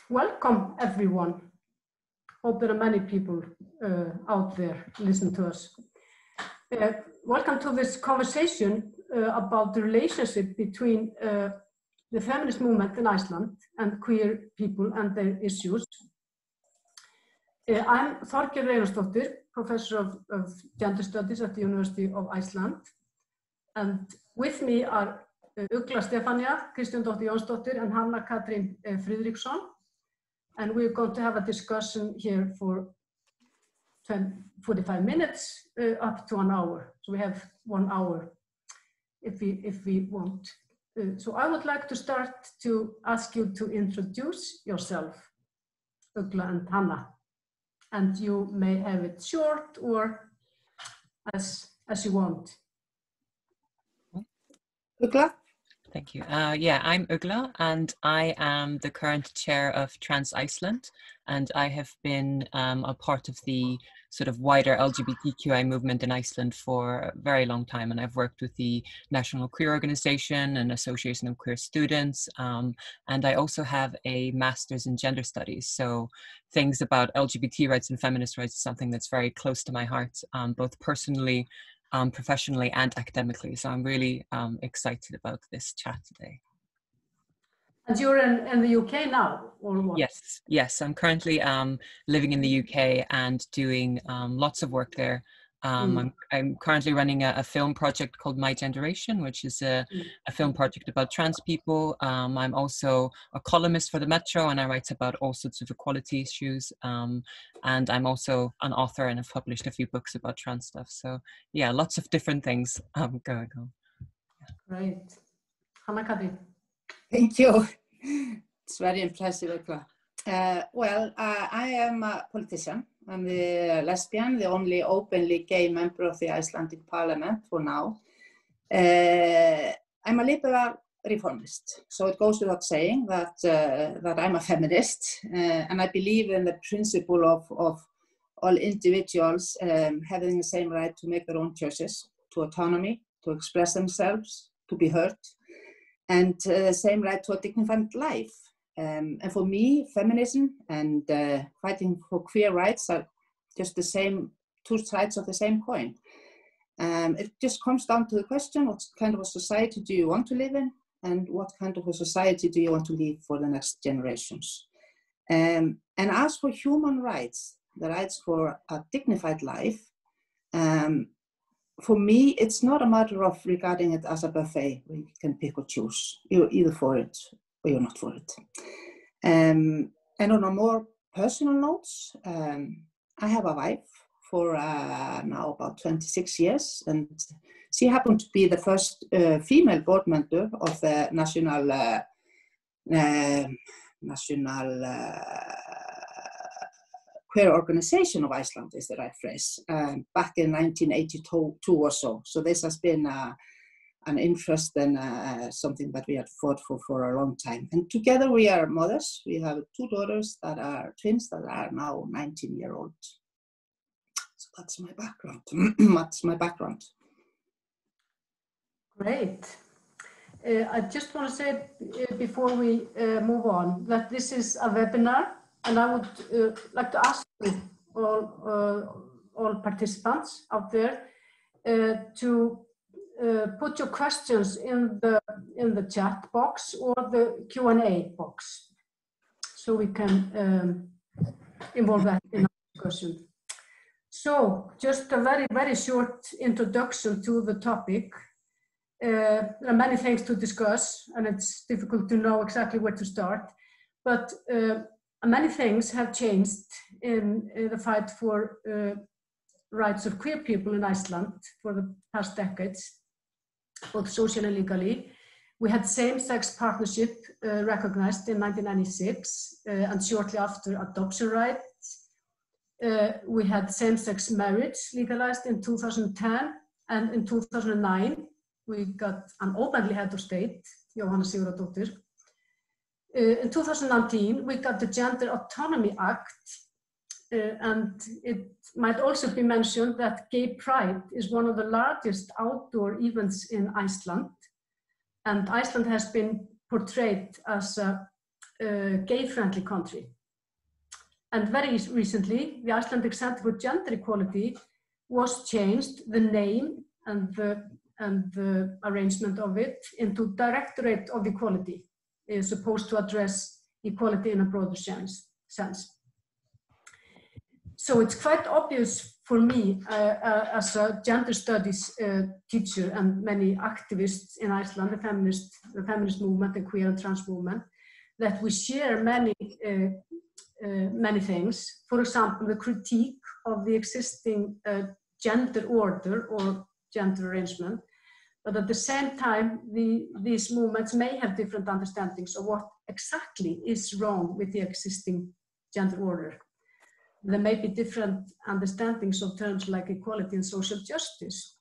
Welcome, everyone. Hope there are many people out there listening to us. Welcome to this conversation about the relationship between the feminist movement in Iceland and queer people and their issues. I'm Þorgerður Einarsdóttir, professor of gender studies at the University of Iceland. And with me are Ugla Stefani, Kristjo and Hanna Katrín Friðriksson. And we're going to have a discussion here for 45 minutes up to an hour. So we have 1 hour if we want. So I would like to start to ask you to introduce yourself, Ugla and Hanna. And you may have it short or as you want. Ugla? Thank you. Yeah, I'm Ugla, and I am the current chair of Trans Iceland, and I have been a part of the sort of wider LGBTQI movement in Iceland for a very long time, and I've worked with the National Queer Organization and Association of Queer Students, and I also have a master's in gender studies, so things about LGBT rights and feminist rights is something that's very close to my heart, both personally, professionally and academically. So I'm really excited about this chat today. And you're in the UK now, or what? Yes. I'm currently living in the UK and doing lots of work there. I'm currently running a film project called My Generation, which is a film project about trans people. I'm also a columnist for the Metro, and I write about all sorts of equality issues. And I'm also an author, and have published a few books about trans stuff. So yeah, lots of different things going on. Great. Hanna Katrín. Thank you. It's very impressive, Ugla. Well, I am a politician. I'm the lesbian, the only openly gay member of the Icelandic parliament for now. I'm a liberal reformist, so it goes without saying that I'm a feminist, and I believe in the principle of all individuals having the same right to make their own choices, to autonomy, to express themselves, to be heard, and the same right to a dignified life. And for me, feminism and fighting for queer rights are just the same, two sides of the same coin. It just comes down to the question, what kind of a society do you want to live in, and what kind of a society do you want to leave for the next generations? And as for human rights, the rights for a dignified life, for me, it's not a matter of regarding it as a buffet where you can pick or choose. You're either for it or you're not for it. And on a more personal notes, I have a wife for now about 26 years, and she happened to be the first female board member of the National Queer Organization of Iceland, is the right phrase, back in 1982 or so. So this has been an interest and something that we have fought for a long time. And together we are mothers. We have 2 daughters that are twins that are now 19-year-old. So that's my background. That's my background. Great. I just want to say before we move on that this is a webinar, and I would like to ask you all participants out there to put your questions in the chat box or the Q&A box, so we can involve that in our discussion. So, just a very, very short introduction to the topic. There are many things to discuss, and it's difficult to know exactly where to start, but many things have changed in the fight for rights of queer people in Iceland for the past decades, both socially and legally. We had same-sex partnership recognized in 1996, and shortly after, adoption rights. We had same-sex marriage legalized in 2010, and in 2009, we got an openly head of state, Jóhanna Sigurðardóttir. In 2019, we got the Gender Autonomy Act, and it might also be mentioned that Gay Pride is one of the largest outdoor events in Iceland, and Iceland has been portrayed as a gay-friendly country. And very recently, the Icelandic Center for Gender Equality was changed, the name and the arrangement of it, into Directorate of Equality, is supposed to address equality in a broader sense. So it's quite obvious for me as a gender studies teacher and many activists in Iceland, the feminist movement, the queer and trans movement, that we share many things. For example, the critique of the existing gender order or gender arrangement, but at the same time, these movements may have different understandings of what exactly is wrong with the existing gender order. There may be different understandings of terms like equality and social justice.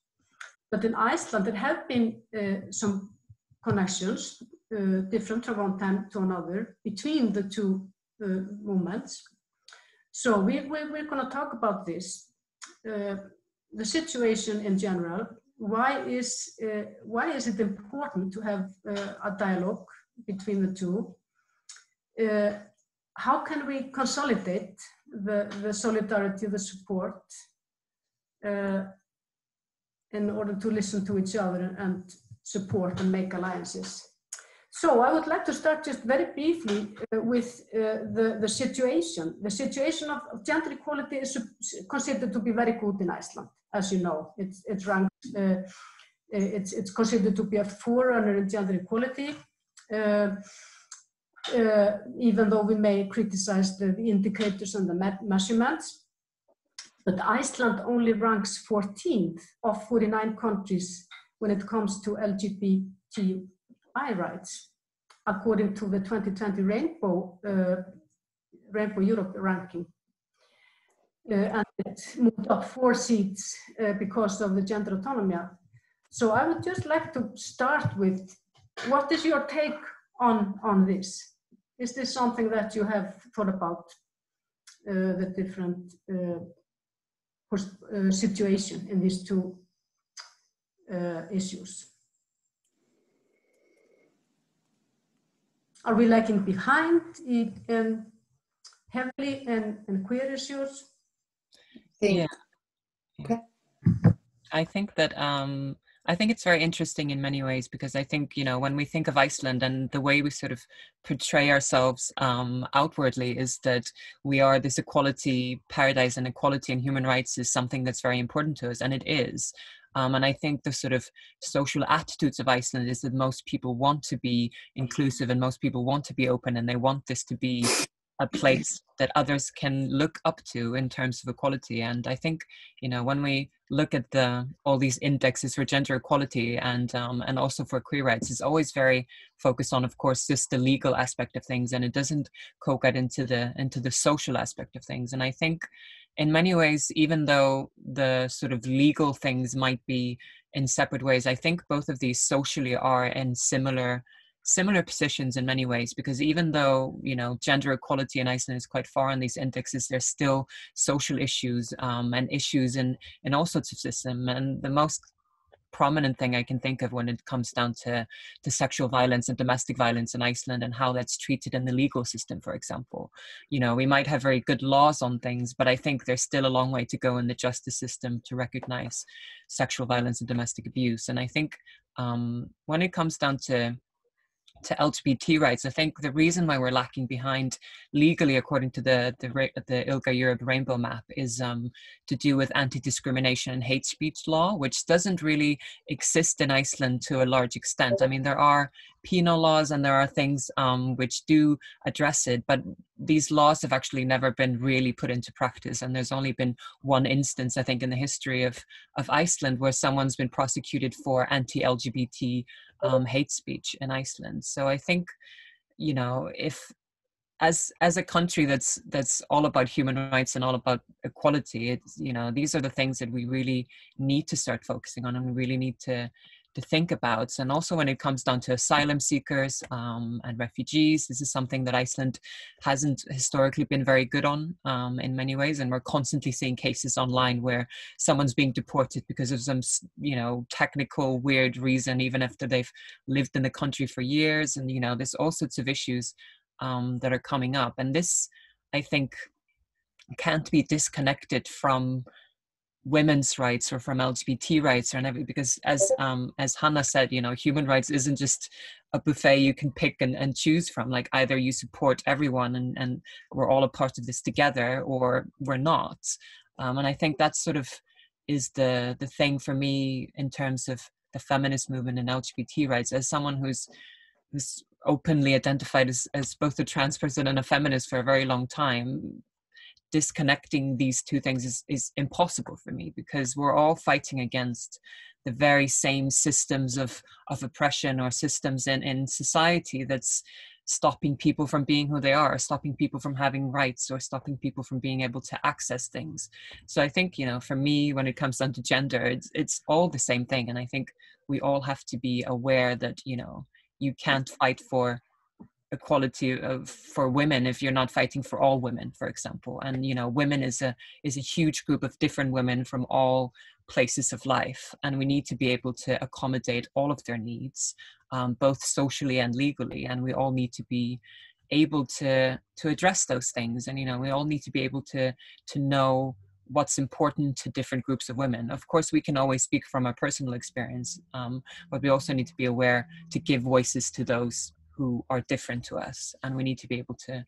But in Iceland, there have been some connections, different from one time to another, between the two movements. So we're going to talk about this, the situation in general. Why is it important to have a dialogue between the two? How can we consolidate the solidarity, the support, in order to listen to each other and support and make alliances? So I would like to start just very briefly with the situation. The situation of gender equality is considered to be very good in Iceland, as you know. It's ranked, it's considered to be a forerunner in gender equality, even though we may criticize the indicators and the measurements. But Iceland only ranks 14th of 49 countries when it comes to LGBTI rights, according to the 2020 Rainbow Europe ranking. And it moved up 4 seats because of the Gender Autonomy Act. So I would just like to start with, what is your take on this? Is this something that you have thought about, the different situation in these two issues? Are we lagging behind heavily in queer issues? Yeah. Okay. I think that I think it's very interesting in many ways, because I think, you know, when we think of Iceland and the way we sort of portray ourselves outwardly is that we are this equality paradise, and equality and human rights is something that's very important to us, and it is. And I think the sort of social attitudes of Iceland is that most people want to be inclusive, and most people want to be open, and they want this to be a place that others can look up to in terms of equality. And I think, you know, when we look at all these indexes for gender equality and also for queer rights, it's always very focused on, of course, just the legal aspect of things, and it doesn't poke out into the social aspect of things. And I think in many ways, even though the sort of legal things might be in separate ways, I think both of these socially are in similar positions in many ways, because even though, you know, gender equality in Iceland is quite far on these indexes, there's still social issues and issues in all sorts of systems. And the most prominent thing I can think of when it comes down to sexual violence and domestic violence in Iceland and how that's treated in the legal system, for example. You know, we might have very good laws on things, but I think there's still a long way to go in the justice system to recognize sexual violence and domestic abuse. And I think when it comes down to LGBT rights, I think the reason why we're lacking behind legally, according to the Ugla Europe Rainbow Map, is to do with anti-discrimination and hate speech law, which doesn't really exist in Iceland to a large extent. I mean, there are penal laws and there are things which do address it, but these laws have actually never been really put into practice. And there's only been one instance, I think, in the history of Iceland where someone's been prosecuted for anti-LGBT hate speech in Iceland. So I think, you know, if as a country that's all about human rights and all about equality, it's, you know, these are the things that we really need to start focusing on, and we really need to think about. And also when it comes down to asylum seekers and refugees, this is something that Iceland hasn't historically been very good on in many ways. And we're constantly seeing cases online where someone's being deported because of some, you know, technical weird reason, even after they've lived in the country for years. And, you know, there's all sorts of issues that are coming up. And this, I think, can't be disconnected from women's rights or from LGBT rights or anything, because as Hanna said, you know, human rights isn't just a buffet you can pick and choose from. Like, either you support everyone and we're all a part of this together, or we're not. And I think that sort of is the thing for me in terms of the feminist movement and LGBT rights. As someone who's openly identified as both a trans person and a feminist for a very long time, disconnecting these two things is impossible for me, because we're all fighting against the very same systems of oppression, or systems in society that's stopping people from being who they are, stopping people from having rights, or stopping people from being able to access things. So I think, you know, for me, when it comes down to gender, it's all the same thing. And I think we all have to be aware that, you know, you can't fight for equality for women if you're not fighting for all women, for example. And, you know, women is a huge group of different women from all places of life, and we need to be able to accommodate all of their needs, both socially and legally. And we all need to be able to address those things. And, you know, we all need to be able to know what's important to different groups of women. Of course, we can always speak from our personal experience, but we also need to be aware to give voices to those who are different to us, and we need to be able to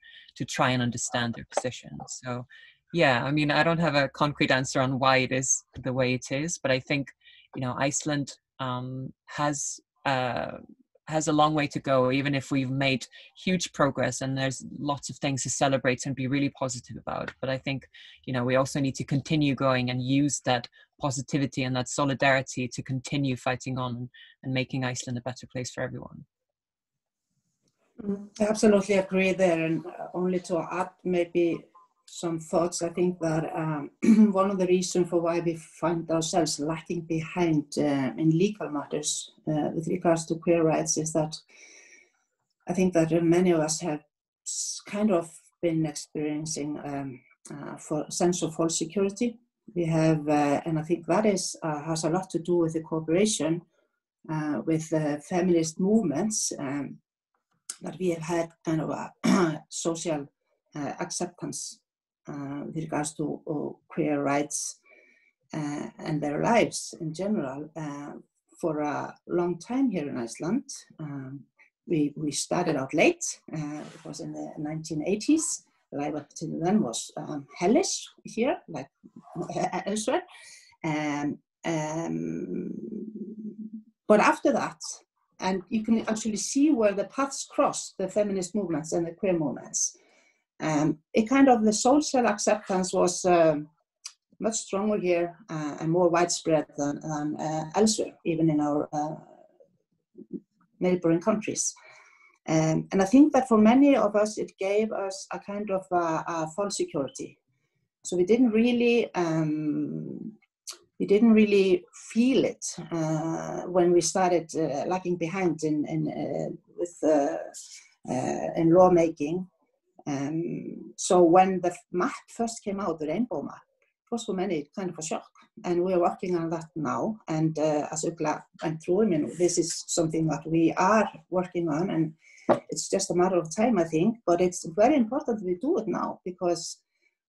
try and understand their position. So yeah, I mean, I don't have a concrete answer on why it is the way it is, but I think, you know, Iceland has a long way to go, even if we've made huge progress, and there's lots of things to celebrate and be really positive about. But I think, you know, we also need to continue going and use that positivity and that solidarity to continue fighting on and making Iceland a better place for everyone. I absolutely agree there, and only to add maybe some thoughts. I think that one of the reasons for why we find ourselves lacking behind in legal matters with regards to queer rights is that I think that many of us have kind of been experiencing for a sense of false security. We have, and I think that has a lot to do with the cooperation with feminist movements. That we have had kind of a social acceptance with regards to queer rights and their lives in general for a long time here in Iceland. We started out late. It was in the 1980s. The life up to then was hellish here, like elsewhere. But after that, and you can actually see where the paths cross, the feminist movements and the queer movements. It kind of, the social acceptance was much stronger here and more widespread than elsewhere, even in our neighboring countries. And I think that for many of us, it gave us a kind of a false security. So we didn't really feel it when we started lagging behind in lawmaking. So when the map first came out, the rainbow map, it was for many kind of a shock. And we're working on that now. And as Ugla went through, I mean, this is something that we are working on, and it's just a matter of time, I think. But it's very important we do it now, because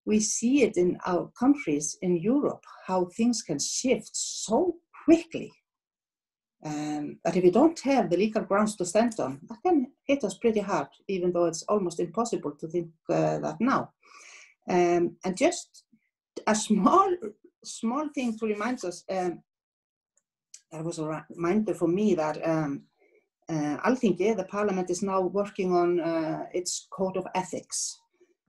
we see it in our countries in Europe, how things can shift so quickly. That if we don't have the legal grounds to stand on, that can hit us pretty hard, even though it's almost impossible to think that now. And just a small thing to remind us, that was a reminder for me that Alþingi, the parliament, is now working on its code of ethics.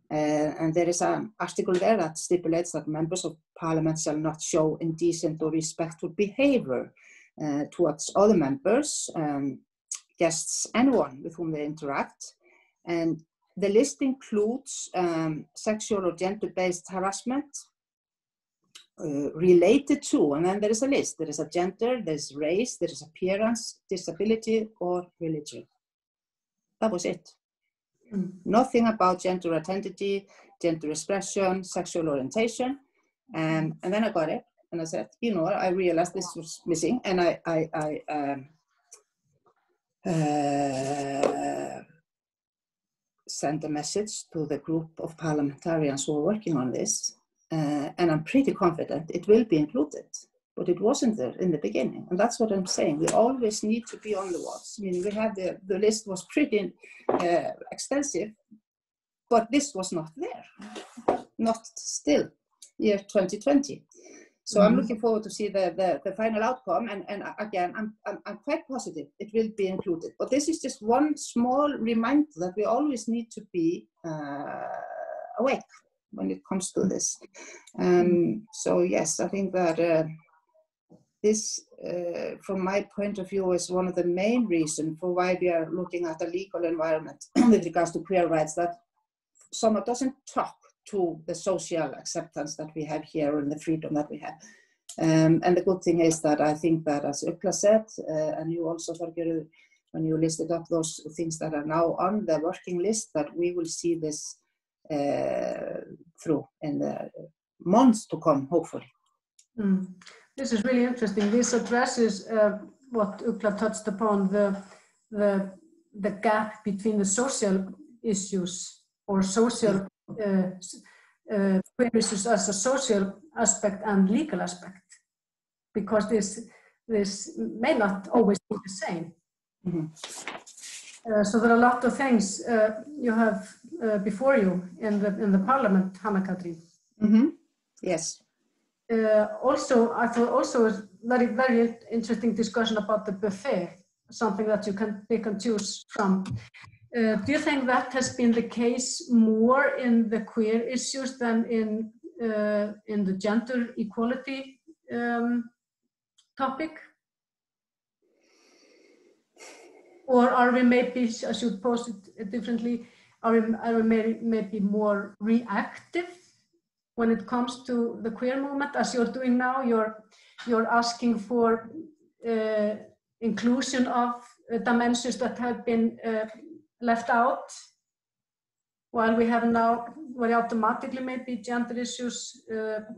And there is an article there that stipulates that members of parliament shall not show indecent or respectful behavior towards other members, guests, anyone with whom they interact. And the list includes sexual or gender-based harassment, related to, and then there is a list. There is a gender, there is race, there is appearance, disability, or religion. That was it. Nothing about gender identity, gender expression, sexual orientation. And then I got it, and I said, you know, I realized this was missing, and I sent a message to the group of parliamentarians who are working on this, and I'm pretty confident it will be included, but it wasn't there in the beginning, and that's what I'm saying. We always need to be on the watch. I mean, we had the list was pretty extensive, but this was not there, not still, year 2020. So I'm looking forward to see the final outcome, and again, I'm quite positive it will be included. But this is just one small reminder that we always need to be awake when it comes to this. So yes, I think that this, from my point of view, is one of the main reasons for why we are looking at a legal environment with regards to queer rights that somehow doesn't talk to the social acceptance that we have here and the freedom that we have. And the good thing is that I think that, as Ugla said, and you also, Þorgerður, when you listed up those things that are now on the working list, that we will see this through in the months to come, hopefully. This is really interesting. This addresses what Ugla touched upon, the gap between the social issues or social queer issues as a social aspect and legal aspect, because this may not always be the same. So there are a lot of things you have before you in the Parliament, Hanna Katrín. Yes. Also, I thought also a very interesting discussion about the buffet, something that you can pick and choose from. Do you think that has been the case more in the queer issues than in the gender equality topic? Or are we maybe, I should pose it differently, are we maybe more reactive when it comes to the queer movement, as you're doing now? You're asking for inclusion of dimensions that have been left out, while we have now very automatically maybe gender issues,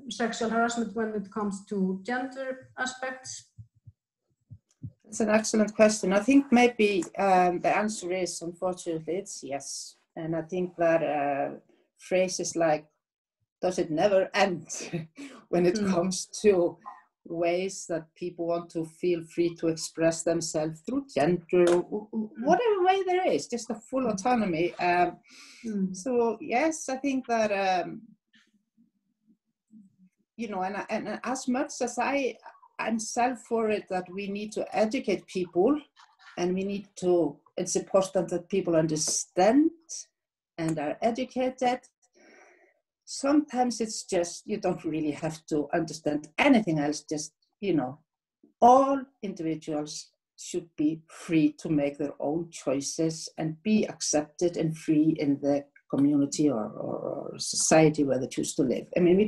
sexual harassment when it comes to gender aspects? It's an excellent question. I think maybe the answer is, unfortunately, it's yes. And I think that phrases like, does it never end, when it comes to ways that people want to feel free to express themselves through gender, whatever way there is, just a full autonomy. So yes, I think that, you know, and as much as I'm self for it, that we need to educate people, and it's important that people understand and are educated. Sometimes it's just, you don't really have to understand anything else, just, you know, all individuals should be free to make their own choices and be accepted and free in the community or society where they choose to live. I mean,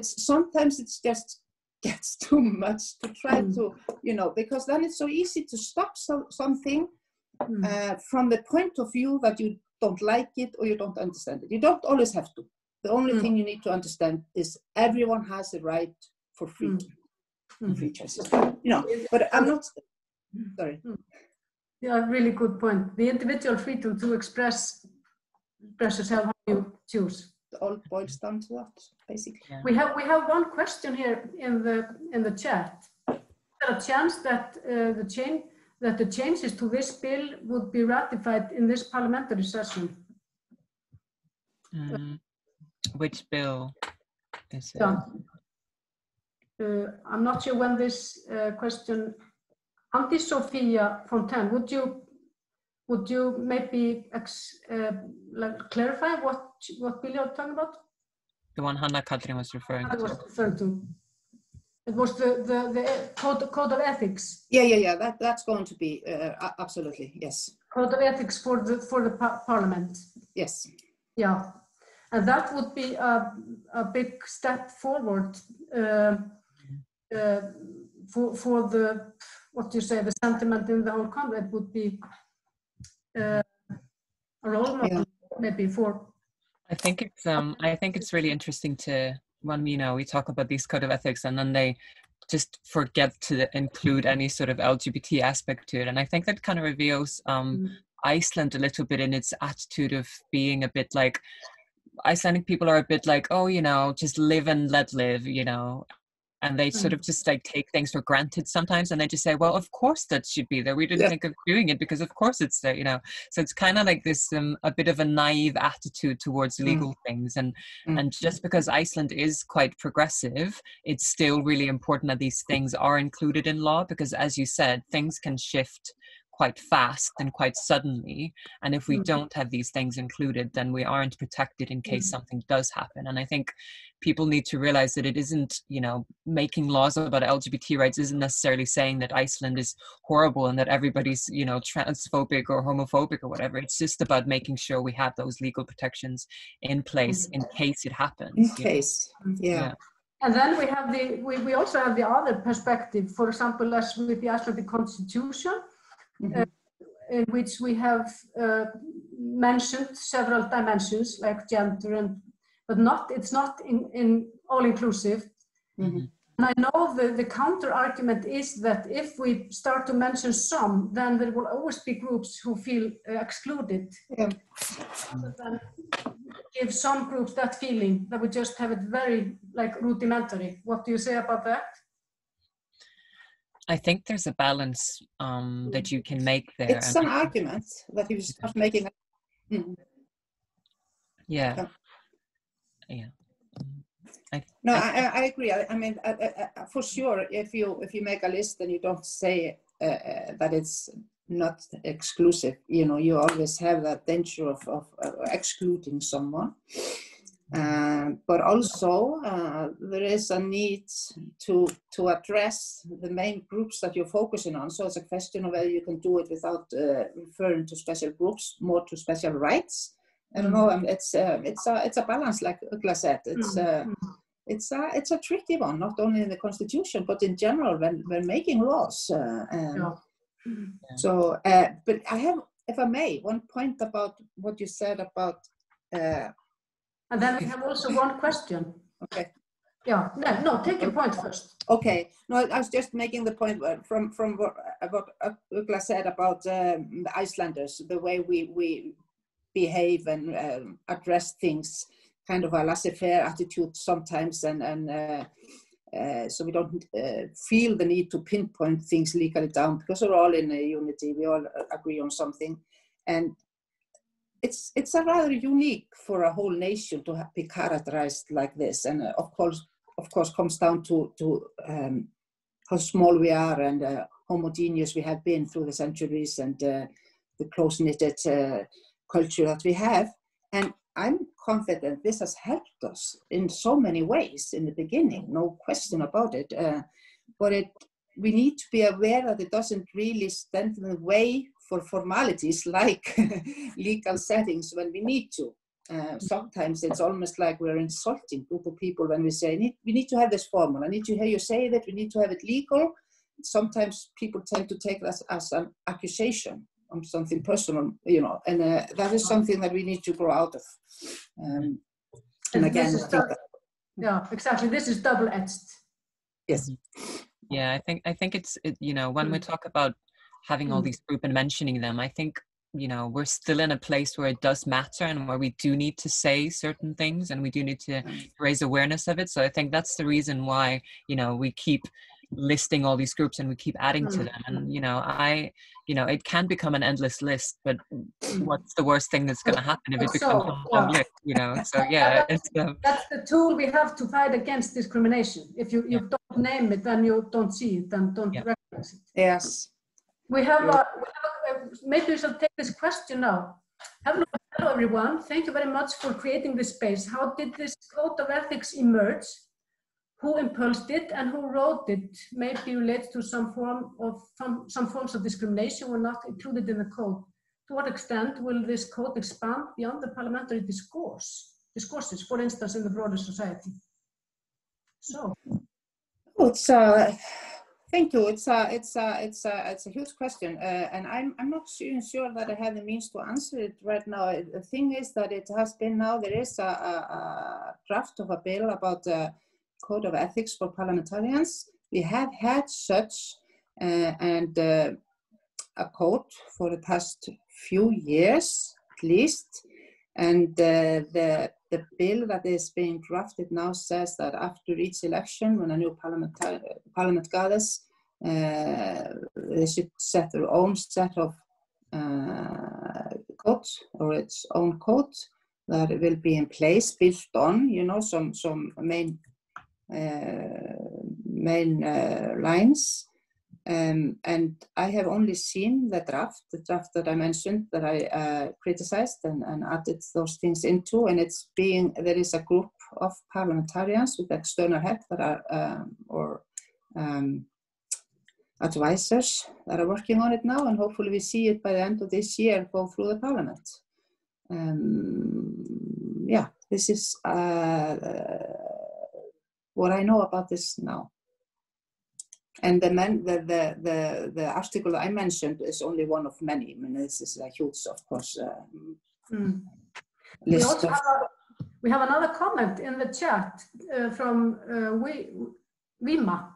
sometimes it's just gets too much to try to, you know, because then it's so easy to stop something from the point of view that you don't like it or you don't understand it. You don't always have to. The only thing you need to understand is everyone has a right for freedom and free choices. You know, but I'm not, sorry. Yeah, really good point. The individual freedom to express yourself how you choose. It all boils down to that, basically. Yeah. We have one question here in the chat. Is there a chance that the changes to this bill would be ratified in this parliamentary session? Which bill is it? Yeah. I'm not sure when this question. Auntie Sophia Fontaine, would you maybe clarify what bill you're talking about? The one Hanna Katrín was referring to. It was the code of ethics. Yeah. That's going to be absolutely, yes. Code of ethics for the parliament. Yes. Yeah. And that would be a big step forward for the, what do you say, the sentiment in the whole country. It would be a role model maybe for. I think it's really interesting to, when we talk about these code of ethics and then they just forget to include any sort of LGBT aspect to it. And I think that kind of reveals Iceland a little bit in its attitude of being a bit like, Icelandic people are a bit like, oh, just live and let live, and they sort of just like take things for granted sometimes, and they just say, well, of course that should be there. We didn't think of doing it because of course it's there, So it's kind of like this a bit of a naive attitude towards legal things, and just because Iceland is quite progressive, it's still really important that these things are included in law, because as you said, things can shift quite fast and quite suddenly, and if we don't have these things included, then we aren't protected in case something does happen. And I think people need to realize that it isn't, making laws about LGBT rights isn't necessarily saying that Iceland is horrible and that everybody's, transphobic or homophobic or whatever. It's just about making sure we have those legal protections in place in case it happens. In case, yeah. And then we have we also have the other perspective, for example, as with the Icelandic constitution, in which we have mentioned several dimensions like gender, but it's not in all inclusive. And I know the counter argument is that if we start to mention some, then there will always be groups who feel excluded. Rather than give some groups that feeling that we just have it very rudimentary. What do you say about that? I think there's a balance that you can make there. It's an argument that you start making. Yeah. I agree. I mean, for sure, if you make a list and you don't say that it's not exclusive, you always have that danger of excluding someone. But also there is a need to address the main groups that you're focusing on. So it's a question of whether you can do it without referring to special groups, more to special rights. I don't know. It's a balance, like Ugla said. It's a tricky one, not only in the constitution but in general when making laws. So, but I have, if I may, one point about what you said about. And then we have also one question. Okay. Yeah. No. Take your point first. Okay. No, I was just making the point from what Ugla said about the Icelanders, the way we behave and address things, kind of a laissez-faire attitude sometimes, and so we don't feel the need to pinpoint things legally down because we're all in a unity. We all agree on something, and it's a rather unique for a whole nation to be characterized like this. And of course comes down to how small we are and homogeneous we have been through the centuries, and the close-knitted culture that we have. And I'm confident this has helped us in so many ways in the beginning, no question about it. But we need to be aware that it doesn't really stand in the way for formalities like legal settings when we need to. Sometimes it's almost like we're insulting group of people when we say, we need to have this formal, I need to hear you say that, we need to have it legal. Sometimes people tend to take that as an accusation on something personal, and that is something that we need to grow out of. And again, yeah, exactly. This is double-edged. Yes. Yeah, I think it's when we talk about having all these groups and mentioning them, I think we're still in a place where it does matter and where we do need to say certain things and we do need to raise awareness of it. So I think that's the reason why we keep listing all these groups and we keep adding to them. And it can become an endless list, but what's the worst thing that's going to happen if it becomes a long list? So yeah, that's the tool we have to fight against discrimination. If you don't name it, then you don't see it, then don't recognize it. Yes. We have maybe we shall take this question now. Hello everyone. Thank you very much for creating this space. How did this code of ethics emerge? Who impulsed it and who wrote it? Maybe relates to some forms of discrimination were not included in the code. To what extent will this code expand beyond the parliamentary discourse? discourses, for instance, in the broader society? So. Thank you. It's a huge question, and I'm not even sure that I have the means to answer it right now. The thing is that it has been now, there is a draft of a bill about a code of ethics for parliamentarians. We have had such a code for the past few years, at least. And the bill that is being drafted now says that after each election, when a new parliament gathers, they should set their own set of code, or its own code that will be in place, built on, you know, some main lines. And I have only seen the draft that I mentioned, that I criticized and added those things into, and there is a group of parliamentarians with external help that are advisors that are working on it now, and hopefully we see it by the end of this year go through the parliament. Yeah, this is what I know about this now. And the article I mentioned is only one of many. I mean, this is a huge, of course, list. We have another comment in the chat from Vima.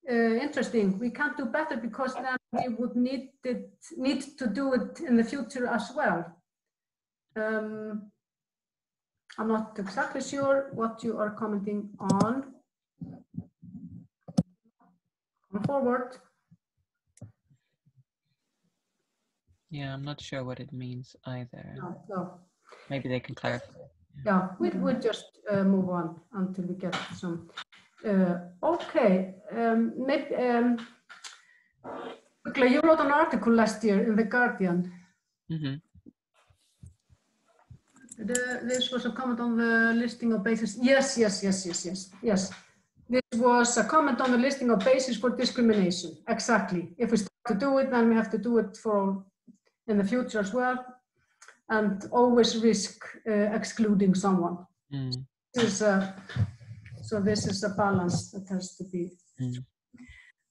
Interesting. We can't do better because then we would need to do it in the future as well. I'm not exactly sure what you are commenting on. Forward. Yeah, I'm not sure what it means either. No. Maybe they can clarify. Yeah, we'll just move on until we get some. Okay, maybe. You wrote an article last year in The Guardian. Mm-hmm. This was a comment on the listing of basis. Yes. This was a comment on the listing of basis for discrimination. Exactly. If we start to do it, then we have to do it in the future as well, and always risk excluding someone. Mm. So this is a balance that has to be. Mm.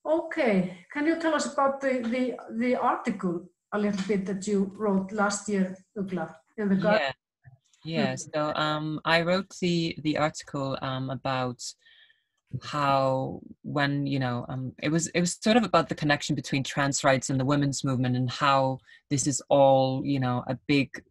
Okay. Can you tell us about the article a little bit that you wrote last year, Ugla, in the Guardian? Yeah. So I wrote the article about how, when, you know, it was sort of about the connection between trans rights and the women's movement, and how this is all, you know, a big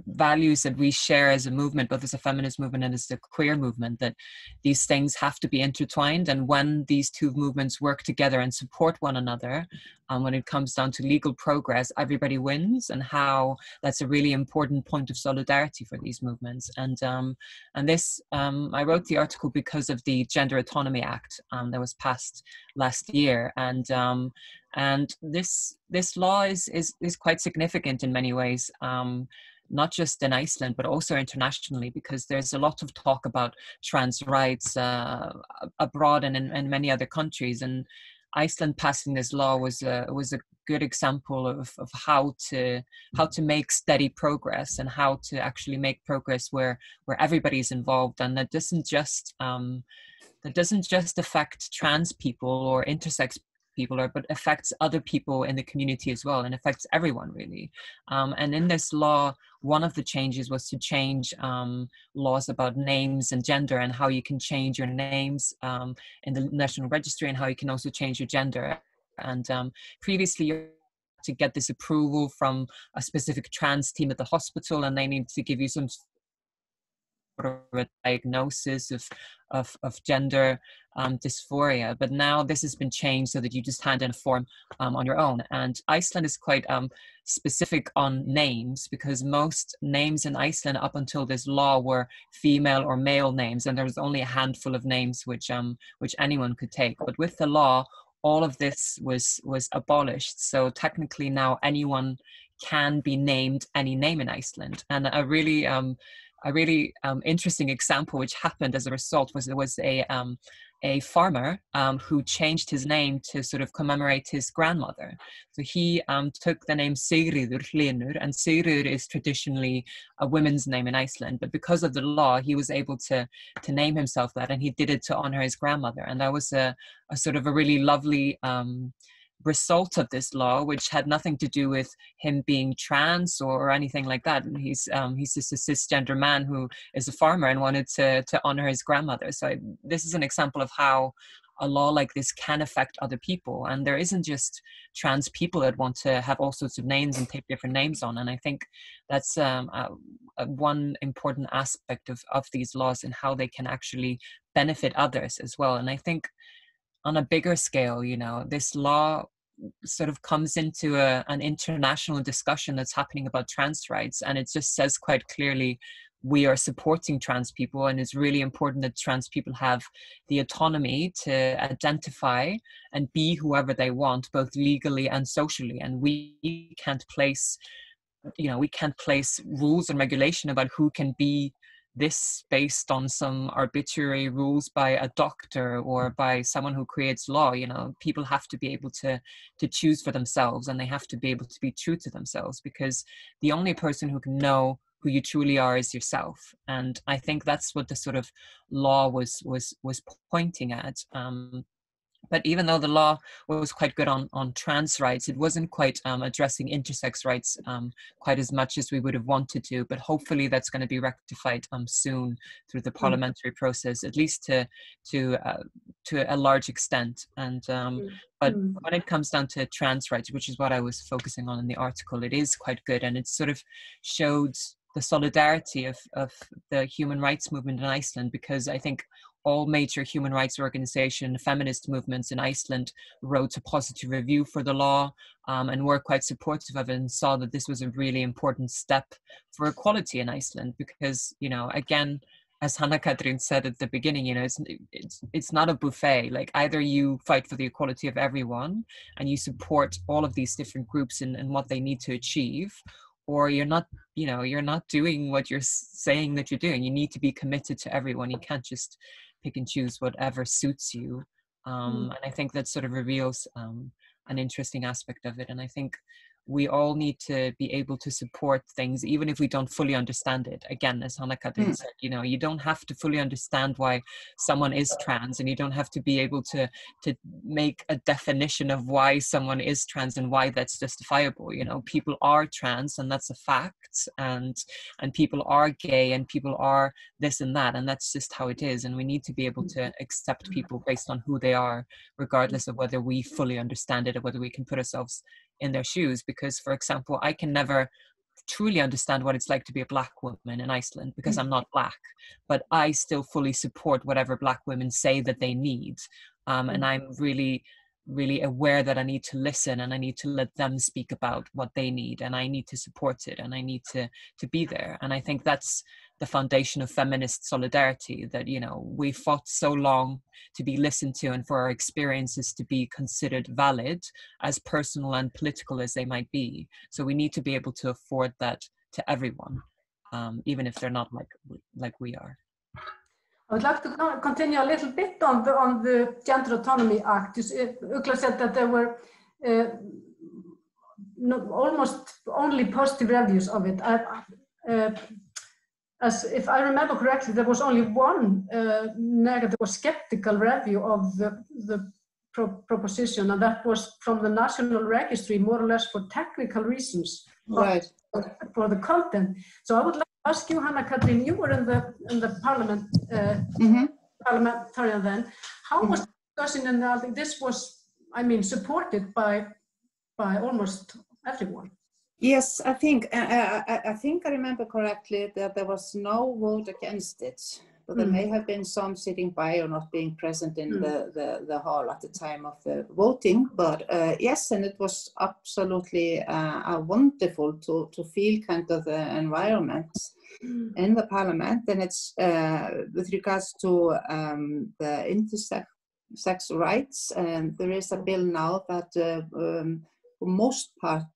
values that we share as a movement, both as a feminist movement and as a queer movement, that these things have to be intertwined. And when these two movements work together and support one another, when it comes down to legal progress, everybody wins, and how that's a really important point of solidarity for these movements. And this, I wrote the article because of the Gender Autonomy Act that was passed last year. And this law is quite significant in many ways, not just in Iceland, but also internationally, because there's a lot of talk about trans rights abroad and in many other countries. And Iceland passing this law was a good example of how to make steady progress, and how to actually make progress where everybody's involved, and that doesn't just affect trans people or intersex people, but affects other people in the community as well, and affects everyone really. And in this law, one of the changes was to change laws about names and gender, and how you can change your names in the National Registry, and how you can also change your gender. And previously, you had to get this approval from a specific trans team at the hospital, and they need to give you some sort of a diagnosis of gender dysphoria. But now this has been changed so that you just hand in a form on your own. And Iceland is quite specific on names, because most names in Iceland up until this law were female or male names, and there was only a handful of names which anyone could take. But with the law, all of this was abolished. So technically now anyone can be named any name in Iceland. And a really interesting example which happened as a result was there was a farmer who changed his name to sort of commemorate his grandmother. So he took the name Sigríður Hlynur, and Sigríður is traditionally a woman's name in Iceland, but because of the law, he was able to name himself that, and he did it to honor his grandmother. And that was a sort of a really lovely result of this law, which had nothing to do with him being trans or anything like that. He's just a cisgender man who is a farmer and wanted to honor his grandmother. So this is an example of how a law like this can affect other people. And there isn't just trans people that want to have all sorts of names and take different names on. And I think that's one important aspect of these laws and how they can actually benefit others as well. And I think on a bigger scale, you know, this law sort of comes into an international discussion that's happening about trans rights. And it just says quite clearly, we are supporting trans people, and it's really important that trans people have the autonomy to identify and be whoever they want, both legally and socially. And we can't place, you know, we can't place rules and regulation about who can be this based on some arbitrary rules by a doctor or by someone who creates law. You know, people have to be able to choose for themselves, and they have to be able to be true to themselves, because the only person who can know who you truly are is yourself. And I think that's what the sort of law was pointing at. But even though the law was quite good on trans rights, it wasn't quite addressing intersex rights quite as much as we would have wanted to. But hopefully that's going to be rectified soon through the parliamentary process, at least to a large extent. And but when it comes down to trans rights, which is what I was focusing on in the article, it is quite good, and it sort of showed the solidarity of the human rights movement in Iceland, because I think all major human rights organizations, feminist movements in Iceland wrote a positive review for the law and were quite supportive of it, and saw that this was a really important step for equality in Iceland. Because, you know, again, as Hanna Katrín said at the beginning, you know, it's not a buffet. Like, either you fight for the equality of everyone and you support all of these different groups and what they need to achieve, or you're not, you know, you're not doing what you're saying that you're doing. You need to be committed to everyone. You can't just pick and choose whatever suits you. And I think that sort of reveals an interesting aspect of it. And I think we all need to be able to support things, even if we don't fully understand it. Again, as Hanna Katrín said, you know, you don't have to fully understand why someone is trans, and you don't have to be able to make a definition of why someone is trans and why that's justifiable. You know, people are trans, and that's a fact, and people are gay, and people are this and that, and that's just how it is. And we need to be able to accept people based on who they are, regardless of whether we fully understand it or whether we can put ourselves in their shoes. Because, for example, I can never truly understand what it's like to be a Black woman in Iceland, because I'm not Black, but I still fully support whatever Black women say that they need. And I'm really, really aware that I need to listen, and I need to let them speak about what they need, and I need to support it, and I need to be there. And I think that's the foundation of feminist solidarity, that, you know, we fought so long to be listened to and for our experiences to be considered valid, as personal and political as they might be. So we need to be able to afford that to everyone, even if they're not like we are. I would like to continue a little bit on the Gender Autonomy Act. Ugla said that there were almost only positive reviews of it. As if I remember correctly, there was only one negative or skeptical review of the proposition, and that was from the National Registry, more or less for technical reasons, right, for the content. So I would like to ask you, Hanna Katrín, you were in the parliament, parliamentarian then. How was the discussion? And I think this was, I mean, supported by almost everyone. Yes, I think I remember correctly that there was no vote against it, but there may have been some sitting by or not being present in the hall at the time of the voting. But yes, and it was absolutely wonderful to feel kind of the environment in the parliament. And it's with regards to the intersex rights, there is a bill now that for most part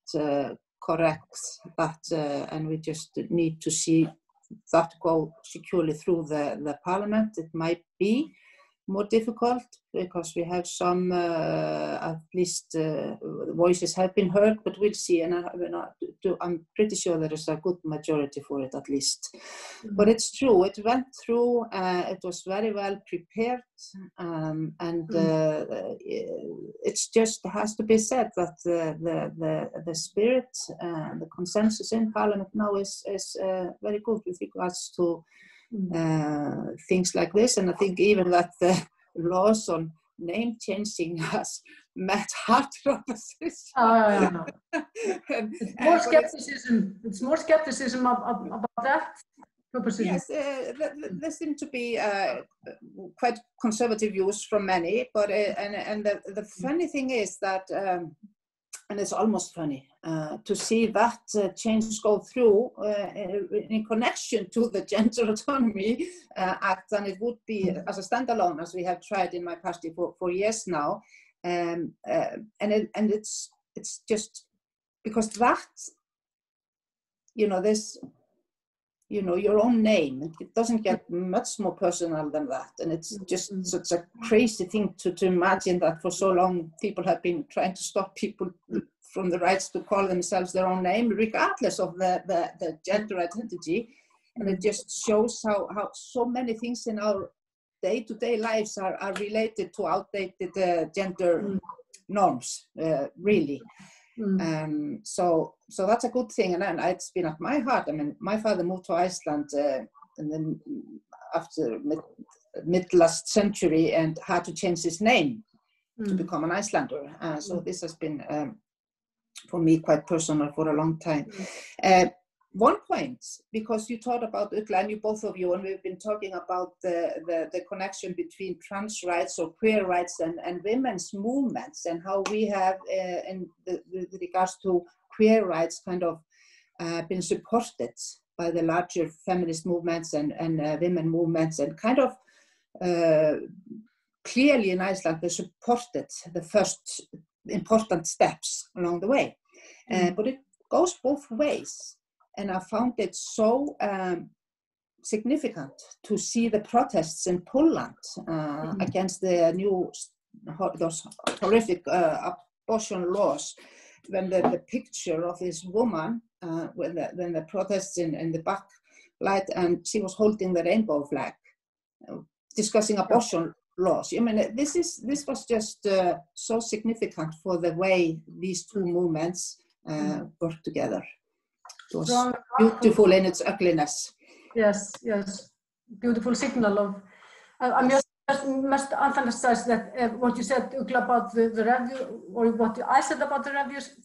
corrects that, and we just need to see that go securely through the parliament. It might be more difficult because we have some, at least voices have been heard, but we'll see. And I'm pretty sure there is a good majority for it at least. Mm-hmm. But it's true, it went through, it was very well prepared, and it's just has to be said that the spirit, the consensus in Parliament now is very good with regards to things like this, and I think even that the laws on name changing has met hard opposition. It's more skepticism about that proposition. Yes, there seem to be quite conservative views from many, but and the funny thing is that. And it's almost funny to see that change go through in connection to the Gender Autonomy Act, and it would be as a standalone, as we have tried in my party for years now, and it's just because that, this, your own name, it doesn't get much more personal than that, and it's just such a crazy thing to imagine that for so long people have been trying to stop people from the rights to call themselves their own name, regardless of the gender identity, and it just shows how so many things in our day-to-day lives are related to outdated gender norms, really. So that's a good thing, and it's been at my heart. I mean, my father moved to Iceland and then after mid last century and had to change his name to become an Icelander. So this has been for me quite personal for a long time. One point, because you talked about Ugla, and both of you, and we've been talking about the connection between trans rights or queer rights and women's movements, and how we have, with regards to queer rights, kind of been supported by the larger feminist movements and women movements, and kind of clearly in Iceland they supported the first important steps along the way. But it goes both ways. And I found it so significant to see the protests in Poland against the those horrific abortion laws, when the picture of this woman, when the protests in the backlight, and she was holding the rainbow flag, discussing abortion laws. I mean, this was just so significant for the way these two movements work together. It was beautiful in its ugliness. Yes, beautiful signal of. I must emphasize that what you said, Ugla, about the review, or what I said about the reviews.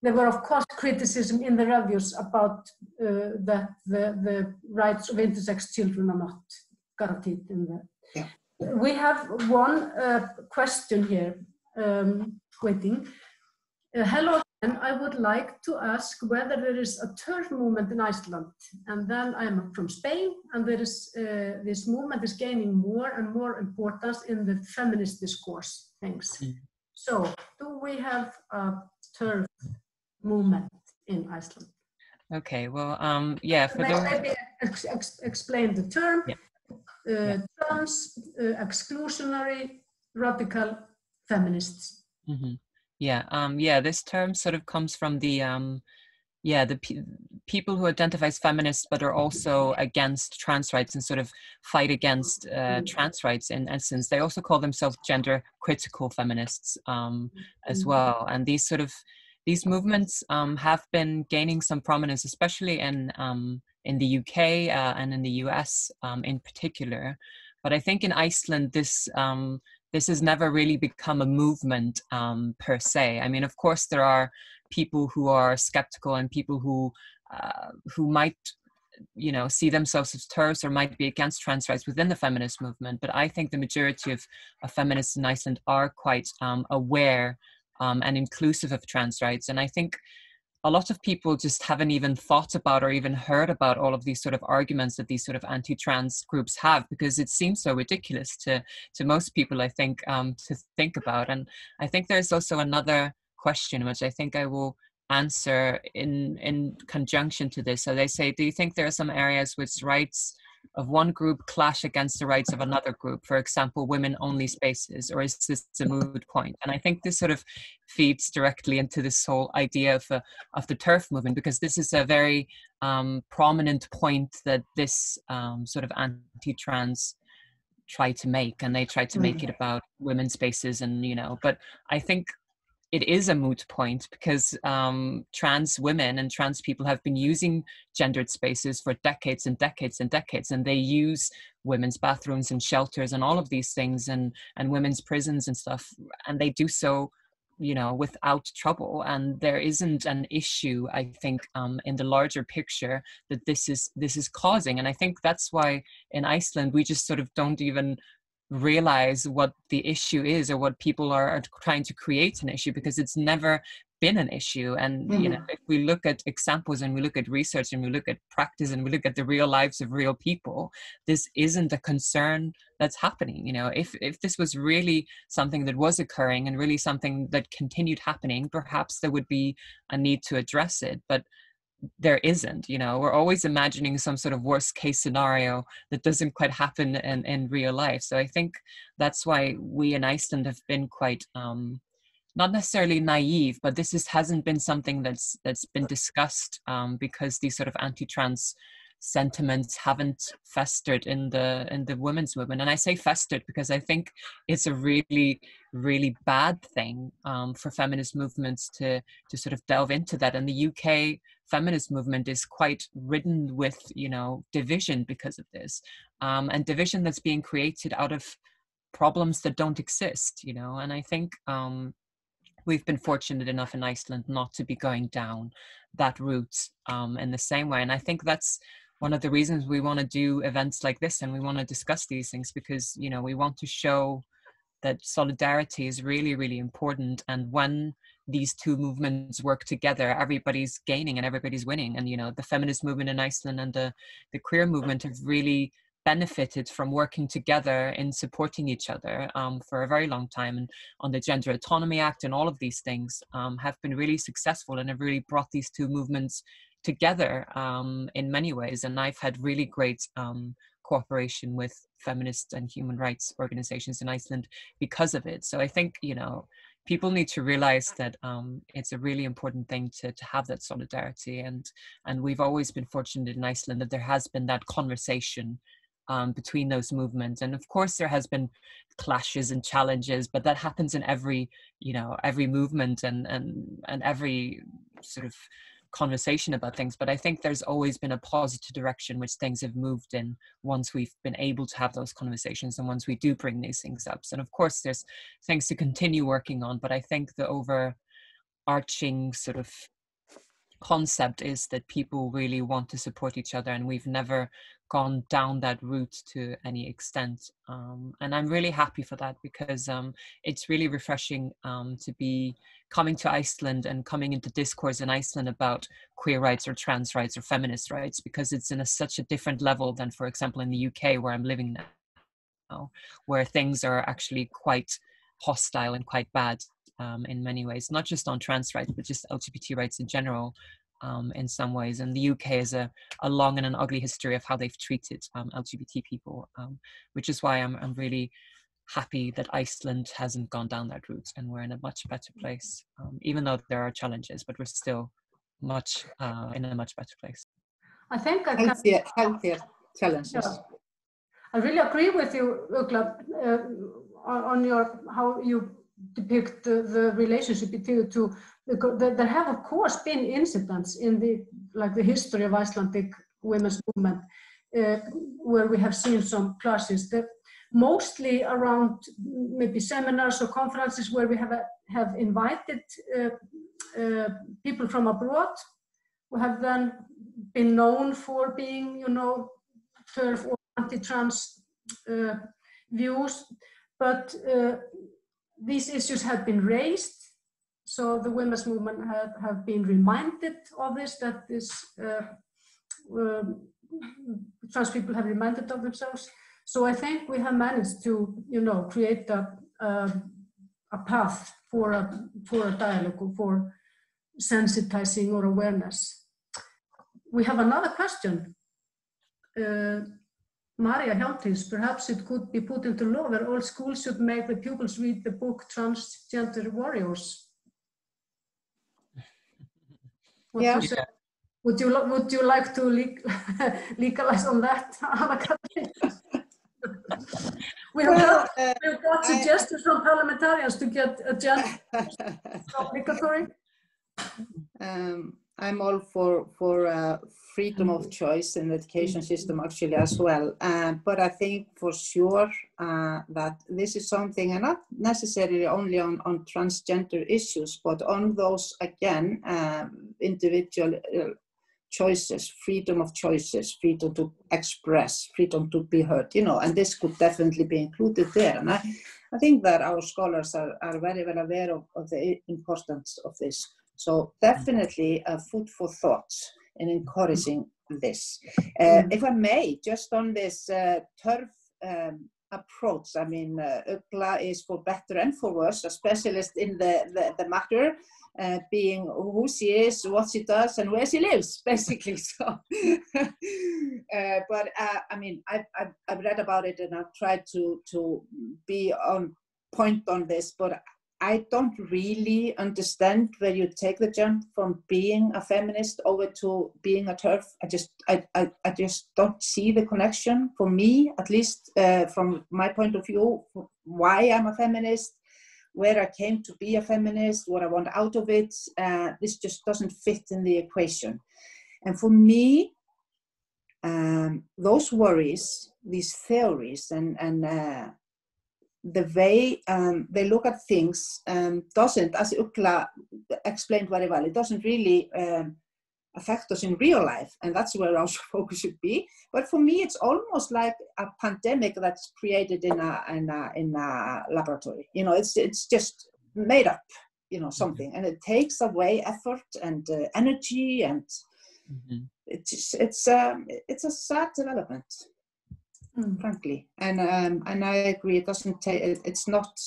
There were, of course, criticism in the reviews about that the rights of intersex children are not guaranteed in the. Yeah. We have one question here waiting. Hello, and I would like to ask whether there is a TERF movement in Iceland. And then I'm from Spain, and there is this movement is gaining more and more importance in the feminist discourse. Thanks. So, do we have a TERF movement in Iceland? Okay, well, yeah. For those... Maybe explain the term. Yeah. Trans, exclusionary, radical feminists. Mm-hmm. Yeah, this term sort of comes from the people who identify as feminists but are also against trans rights and sort of fight against trans rights in essence. They also call themselves gender critical feminists as well. And these movements have been gaining some prominence, especially in the UK and in the US in particular. But I think in Iceland, this has never really become a movement per se. I mean, of course, there are people who are skeptical and people who might, see themselves as TERFs or might be against trans rights within the feminist movement. But I think the majority of feminists in Iceland are quite aware and inclusive of trans rights. And I think a lot of people just haven't even thought about or even heard about all of these sort of arguments that these sort of anti-trans groups have, because it seems so ridiculous to most people, I think, to think about. And I think there's also another question, which I think I will answer in conjunction to this. So they say, do you think there are some areas which rights of one group clash against the rights of another group, for example, women-only spaces, or is this a moot point? And I think this sort of feeds directly into this whole idea of the TERF movement, because this is a very prominent point that this sort of anti-trans try to make, and they try to make it about women's spaces, and but I think it is a moot point, because trans women and trans people have been using gendered spaces for decades and decades and decades, and they use women's bathrooms and shelters and all of these things, and women's prisons and stuff, and they do so without trouble. And there isn't an issue, I think, in the larger picture that this is causing. And I think that's why in Iceland we just sort of don't even realize what the issue is, or what people are trying to create an issue, because it's never been an issue. And if we look at examples, and we look at research, and we look at practice, and we look at the real lives of real people, this isn't a concern that's happening. If this was really something that was occurring, and really something that continued happening, perhaps there would be a need to address it. But there isn't. We're always imagining some sort of worst case scenario that doesn't quite happen in real life. So I think that's why we in Iceland have been quite not necessarily naive, but this hasn't been something that's been discussed, because these sort of anti-trans sentiments haven't festered in the women's movement. And I say festered because I think it's a really, really bad thing for feminist movements to sort of delve into that. And the UK feminist movement is quite ridden with division because of this, and division that's being created out of problems that don't exist. And I think we've been fortunate enough in Iceland not to be going down that route in the same way. And I think that's one of the reasons we want to do events like this, and we want to discuss these things, because we want to show that solidarity is really, really important. And when these two movements work together, everybody's gaining and everybody's winning. And the feminist movement in Iceland and the queer movement have really benefited from working together in supporting each other for a very long time. And on the Gender Autonomy Act and all of these things have been really successful, and have really brought these two movements together in many ways. And I've had really great cooperation with feminist and human rights organizations in Iceland because of it. So I think, people need to realize that it's a really important thing to have that solidarity. And we've always been fortunate in Iceland that there has been that conversation between those movements. And of course there has been clashes and challenges, but that happens in every movement and every sort of conversation about things. But I think there's always been a positive direction which things have moved in once we've been able to have those conversations, and once we do bring these things up. And of course there's things to continue working on, but I think the overarching sort of concept is that people really want to support each other, and we've never gone down that route to any extent. And I'm really happy for that, because it's really refreshing to be coming to Iceland and coming into discourse in Iceland about queer rights or trans rights or feminist rights, because it's in such a different level than, for example, in the UK where I'm living now, where things are actually quite hostile and quite bad in many ways, not just on trans rights, but just LGBT rights in general. In some ways, and the UK has a long and an ugly history of how they've treated LGBT people, which is why I'm really happy that Iceland hasn't gone down that route, and we're in a much better place, even though there are challenges, but we're still much in a much better place. I think healthier challenges. Yeah. I really agree with you, Ugla, on how you depict the relationship between the two. There have, of course, been incidents in the history of Icelandic women's movement where we have seen some clashes. That mostly around maybe seminars or conferences where we have invited people from abroad who have then been known for being, TERF or anti-trans views, but these issues have been raised. So the women's movement have been reminded of this, that trans people have reminded of themselves. So I think we have managed to, create a path for a dialogue, for sensitizing or awareness. We have another question. Maria Hjaltins, perhaps it could be put into law that all schools should make the pupils read the book Transgender Warriors. What do you say? Would you like to legalize on that, Hanna Katrín? We've got suggestions from parliamentarians to get a gender obligatory. I'm all for freedom of choice in the education system actually as well. But I think for sure that this is something, and not necessarily only on transgender issues, but on those, again, individual choices, freedom of choices, freedom to express, freedom to be heard, you know, and this could definitely be included there. And I think that our scholars are very well aware of the importance of this. So definitely food for thought in encouraging this. If I may, just on this turf approach, I mean, Ugla is, for better and for worse, a specialist in the matter, being who she is, what she does, and where she lives, basically. So, but I mean, I've read about it and I've tried to be on point on this, but I don't really understand where you take the jump from being a feminist over to being a TERF. I just don't see the connection, for me, at least from my point of view, why I'm a feminist, where I came to be a feminist, what I want out of it. This just doesn't fit in the equation. And for me, those worries, these theories, and the way they look at things doesn't, as Ugla explained very well, it doesn't really affect us in real life, and that's where our focus should be. But for me, it's almost like a pandemic that's created in a laboratory. You know, it's just made up, you know, something, and it takes away effort and energy, and it's a sad development. Frankly, and I agree. It doesn't take. It's not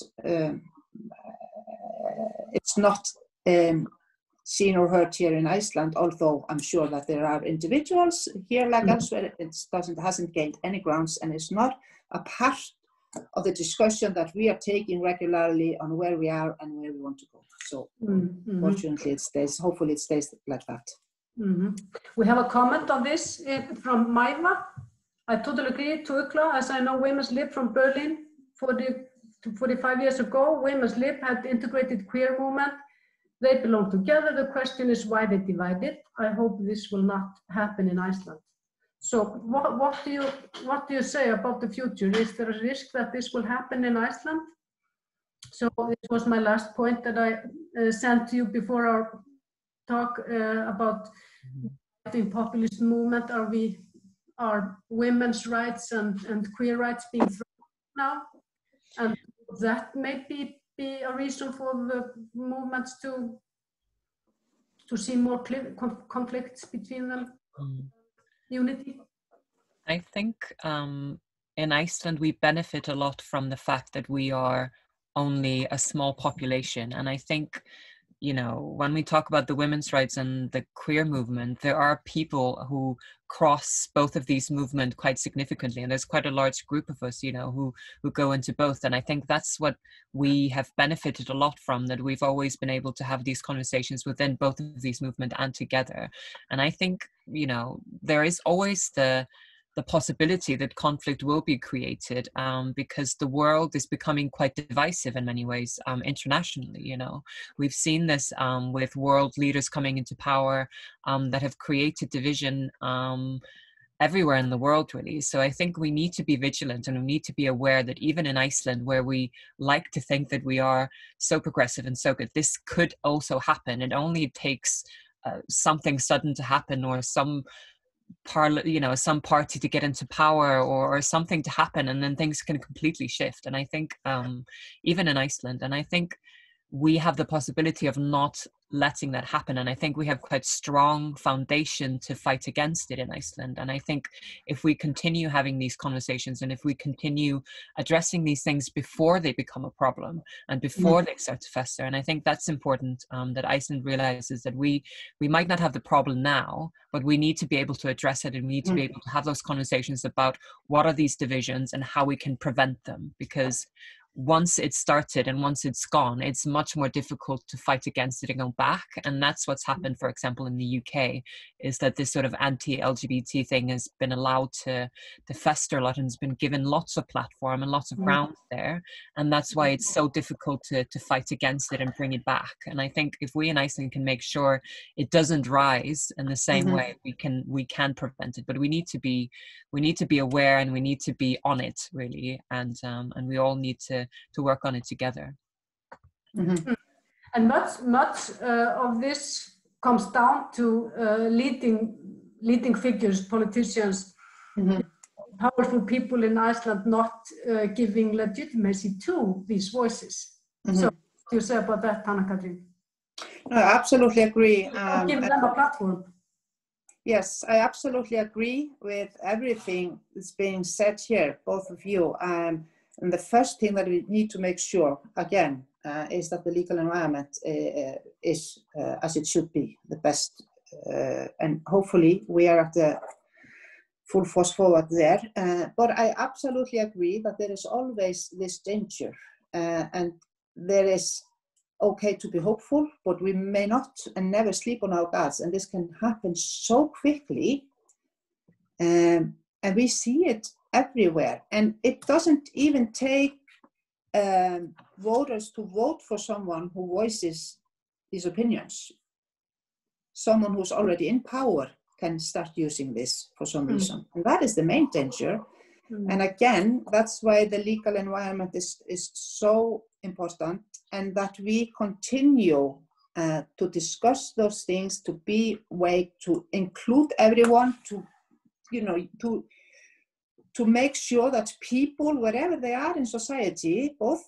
seen or heard here in Iceland. Although I'm sure that there are individuals here, like elsewhere, hasn't gained any grounds, and it's not a part of the discussion that we are taking regularly on where we are and where we want to go. So, fortunately, it stays. Hopefully, it stays like that. We have a comment on this from Maiva. I totally agree to Ugla, as I know Women's Lib from Berlin 45 years ago. Women's Lib had integrated queer movement. They belong together. The question is why they divided. I hope this will not happen in Iceland. So what do you say about the future? Is there a risk that this will happen in Iceland? So it was my last point that I sent to you before our talk about the populist movement. Are women's rights and queer rights being threatened now? And that may be a reason for the movements to see more conflicts between them, unity? I think in Iceland we benefit a lot from the fact that we are only a small population. And I think, you know, when we talk about the women's rights and the queer movement, there are people who cross both of these movements quite significantly. And there's quite a large group of us, you know, who go into both. And I think that's what we have benefited a lot from, that we've always been able to have these conversations within both of these movements and together. And I think, you know, there is always the possibility that conflict will be created because the world is becoming quite divisive in many ways internationally. You know, we've seen this with world leaders coming into power that have created division everywhere in the world, really. So I think we need to be vigilant, and we need to be aware that even in Iceland, where we like to think that we are so progressive and so good, this could also happen. It only takes something sudden to happen, or some party to get into power, or something to happen, and then things can completely shift. And I think even in Iceland, and I think we have the possibility of not letting that happen. And I think we have quite strong foundation to fight against it in Iceland. And I think if we continue having these conversations and if we continue addressing these things before they become a problem and before they start to fester, and I think that's important, that Iceland realizes that we might not have the problem now, but we need to be able to address it, and we need to be able to have those conversations about what are these divisions and how we can prevent them. Because once it's started and once it's gone, it's much more difficult to fight against it and go back. And that's what's happened, for example, in the UK, is that this sort of anti-LGBT thing has been allowed to fester a lot and has been given lots of platform and lots of ground there. And that's why it's so difficult to fight against it and bring it back. And I think if we in Iceland can make sure it doesn't rise in the same way, we can prevent it. But we need to be aware, and we need to be on it, really. And we all need to work on it together. And much of this comes down to leading figures, politicians, powerful people in Iceland not giving legitimacy to these voices. So what do you say about that, Hanna Katrín? No, I absolutely agree. Give them a platform. Yes, I absolutely agree with everything that's being said here, both of you. And the first thing that we need to make sure, again, is that the legal environment is as it should be, the best. And hopefully we are at the full force forward there. But I absolutely agree that there is always this danger. And there is okay to be hopeful, but we may not and never sleep on our guards. And this can happen so quickly. And we see it everywhere. And it doesn't even take voters to vote for someone who voices these opinions. Someone who's already in power can start using this for some reason. And that is the main danger. And again, that's why the legal environment is so important, and that we continue to discuss those things, to be way to include everyone, to make sure that people, wherever they are in society, both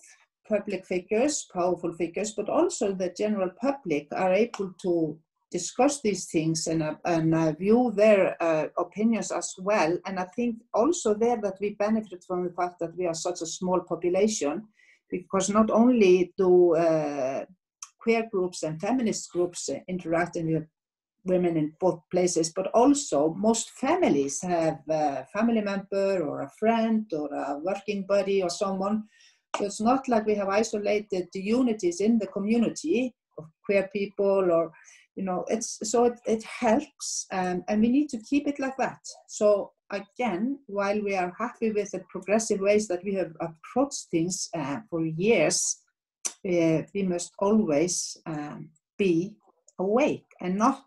public figures, powerful figures, but also the general public, are able to discuss these things and view their opinions as well. And I think also there that we benefit from the fact that we are such a small population, because not only do queer groups and feminist groups interact with women in both places, but also most families have a family member or a friend or a working buddy or someone. So it's not like we have isolated the unities in the community of queer people, or it helps, and we need to keep it like that. So again, while we are happy with the progressive ways that we have approached things for years, we must always be awake and not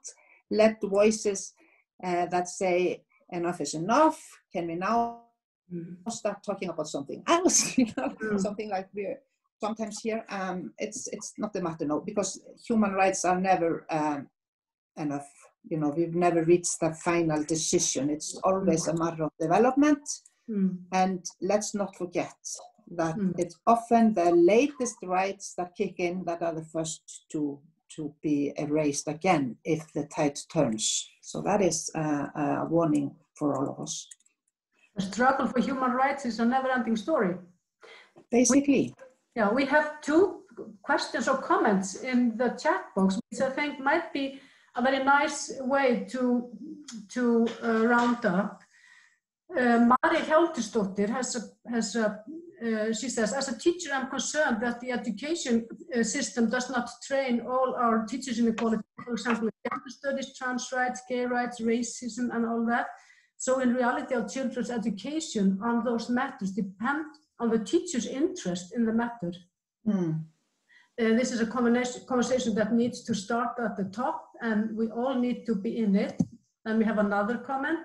let the voices that say enough is enough. Can we now start talking about something else? Something like we sometimes hear. It's not the matter, no, because human rights are never enough. We've never reached the final decision. It's always a matter of development. And let's not forget that it's often the latest rights that kick in that are the first to be erased again if the tide turns. So that is a warning for all of us. The struggle for human rights is a never-ending story. Basically. We have 2 questions or comments in the chat box, which I think might be a very nice way to round up. Mari Hjaltesdóttir she says, as a teacher, I'm concerned that the education system does not train all our teachers in equality, for example, gender studies, trans rights, gay rights, racism, and all that. So in reality, our children's education on those matters depend on the teacher's interest in the matter. This is a conversation that needs to start at the top, and we all need to be in it. And we have another comment.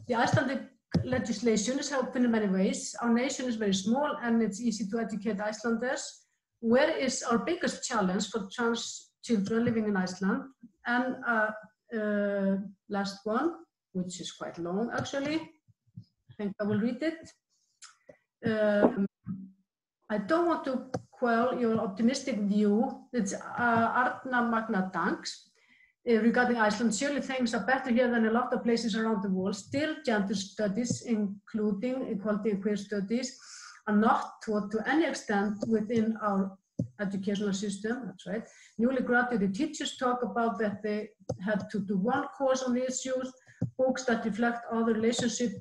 The Icelandic legislation is helping in many ways. Our nation is very small, and it's easy to educate Icelanders. Where is our biggest challenge for trans children living in Iceland? And last one, which is quite long actually. I think I will read it. I don't want to quell your optimistic view. It's Arna Magna Danks regarding Iceland. Surely things are better here than a lot of places around the world. Still, gender studies, including equality and queer studies, are not taught to any extent within our educational system. That's right. Newly graduated teachers talk about that they had to do one course on the issues. Books that reflect other relationship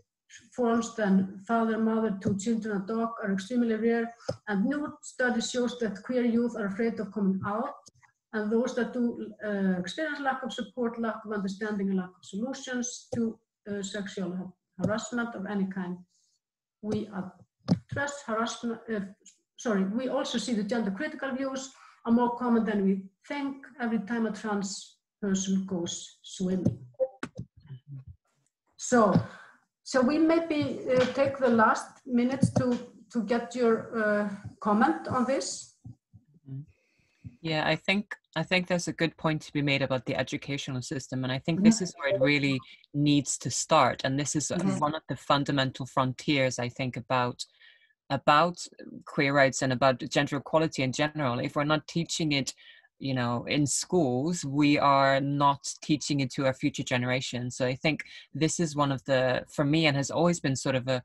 forms than father, mother, two children, and dog are extremely rare. And new study shows that queer youth are afraid of coming out. And those that do experience lack of support, lack of understanding, and lack of solutions to sexual harassment of any kind. We address harassment. We also see the gender critical views are more common than we think every time a trans person goes swimming. So we maybe take the last minutes to get your comment on this. Yeah, I think there's a good point to be made about the educational system, and I think this is where it really needs to start. And this is one of the fundamental frontiers, I think, about queer rights and about gender equality in general. If we're not teaching it, you know, in schools, we are not teaching it to our future generations. So I think this is one of the, for me, and has always been sort of a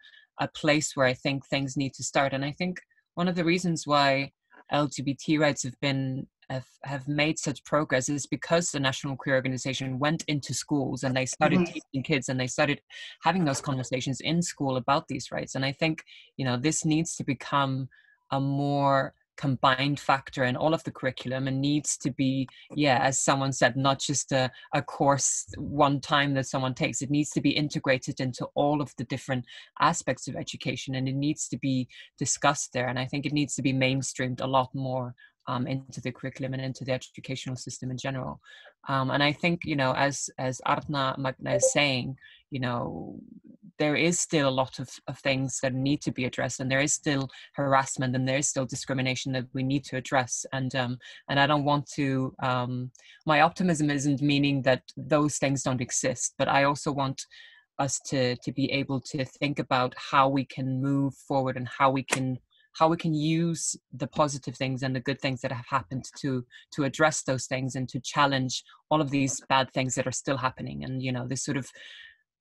place where I think things need to start. And I think one of the reasons why LGBT rights have made such progress is because the National Queer Organization went into schools and they started teaching kids, and they started having those conversations in school about these rights. And I think, you know, this needs to become a more combined factor in all of the curriculum, and needs to be, as someone said, not just a course one time that someone takes. It needs to be integrated into all of the different aspects of education, and it needs to be discussed there. And I think it needs to be mainstreamed a lot more into the curriculum and into the educational system in general. And I think, you know, as Arna Magna is saying, you know, there is still a lot of things that need to be addressed, and there is still harassment, and there is still discrimination that we need to address. And I don't want to, my optimism isn't meaning that those things don't exist, but I also want us to be able to think about how we can move forward, and how we can use the positive things and the good things that have happened to address those things, and to challenge all of these bad things that are still happening. And, you know, this sort of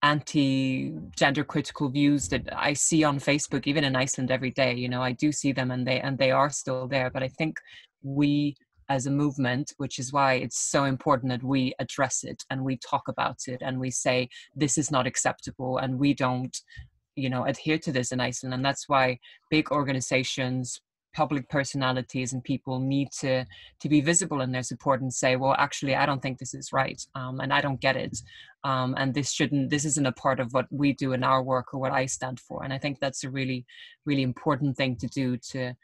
anti-gender critical views that I see on Facebook, even in Iceland, every day, you know, I do see them, and they are still there. But I think we, as a movement, which is why it's so important that we address it and we talk about it and we say, this is not acceptable, and we don't, you know, adhere to this in Iceland. And that's why big organizations, public personalities, and people need to be visible in their support and say, well, actually, I don't think this is right, and I don't get it, and this isn't a part of what we do in our work or what I stand for. And I think that's a really, really important thing to do, to